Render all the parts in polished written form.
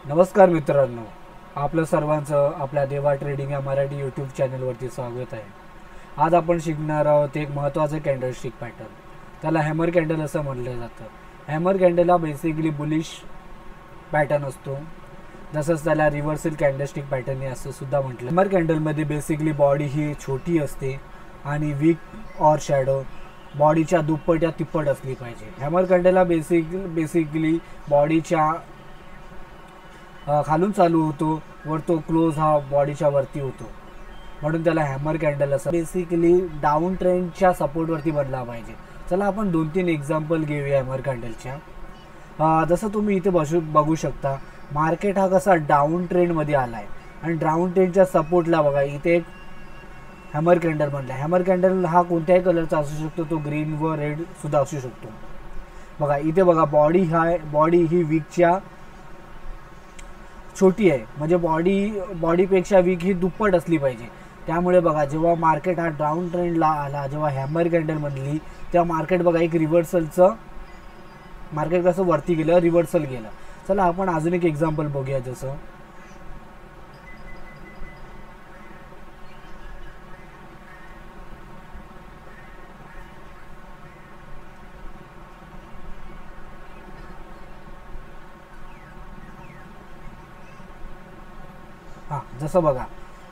नमस्कार मित्रांनो, आपलं सर्वांचं आपल्या देवा ट्रेडिंग या मराठी यूट्यूब चॅनलवरती स्वागत आहे। आज आपण शिकणार आहोत एक महत्त्वाचं कॅन्डलस्टिक पॅटर्न, त्याला हॅमर कॅन्डल असं म्हटलं जातं। हॅमर कॅन्डल हा बेसिकली बुलिश पॅटर्न असतो, जसंच त्याला रिव्हर्सल कॅन्डलस्टिक पॅटर्न असं सुद्धा म्हटलं। हॅमर कॅन्डलमध्ये बेसिकली बॉडी ही छोटी असते आणि वीक और शॅडो बॉडीच्या दुप्पट या तिप्पट असली पाहिजे। हॅमर कॅन्डल हा बेसिकली बॉडीच्या खालून चालू होतो, वर तो क्लोज हा बॉडीच्या वरती होतो, म्हणून त्याला हॅमर कॅन्डल असं। बेसिकली डाऊन ट्रेंडच्या सपोर्टवरती बनला पाहिजे। चला आपण 2-3 एक्झाम्पल घेऊया हॅमर कॅन्डलच्या। जसं तुम्ही इथे बघू शकता, मार्केट हा कसा डाऊन ट्रेंडमध्ये आला आहे आणि डाऊन ट्रेंडच्या सपोर्टला बघा इथे एक हॅमर कॅन्डल बनला। हॅमर कॅन्डल हा कोणत्याही कलरचा असू शकतो, तो ग्रीन व रेड सुद्धा असू शकतो। बघा इथे बघा, बॉडी ही वीकच्या छोटी आहे, म्हणजे बॉडीपेक्षा वीक ही दुप्पट असली पाहिजे। त्यामुळे बघा, जेव्हा मार्केट हा डाऊन ट्रेंडला आला, जेव्हा हॅमर कॅन्डल बनली, तेव्हा मार्केट बघा एक मार्केट कसं वरती गेलं, रिव्हर्सल गेलं। चला आपण अजून एक एक्झाम्पल बघूया। जसं जसं बघा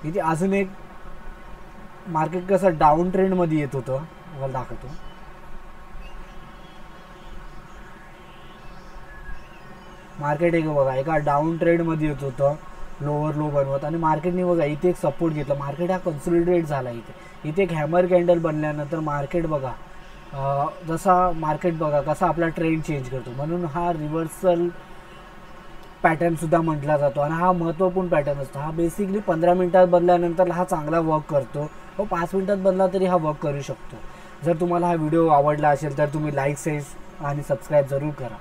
इथे अजून एक मार्केट कसं डाऊन ट्रेंडमध्ये येत होतं, मला दाखवतो। मार्केट एक बघा एका डाऊन ट्रेंडमध्ये येत होतं, लोअर लो बनवत, आणि मार्केटने बघा इथे एक सपोर्ट घेतला। मार्केट हा कन्सोलिडेट झाला। इथे एक हॅमर कॅन्डल बनल्यानंतर मार्केट बघा कसा आपला ट्रेंड चेंज करतो, म्हणून हा रिव्हर्सल पॅटर्न सुद्धा म्हटला जातो आणि हा महत्त्वपूर्ण पॅटर्न असतो। हा बेसिकली 15 मिनिटात बदलल्यानंतर हा चांगला वर्क करतो व 5 मिनिटात बदला तरी हा वर्क करू शकतो। जर तुम्हाला हा व्हिडिओ आवडला असेल तर तुम्ही लाईक, शेअर आणि सबस्क्राईब जरूर करा।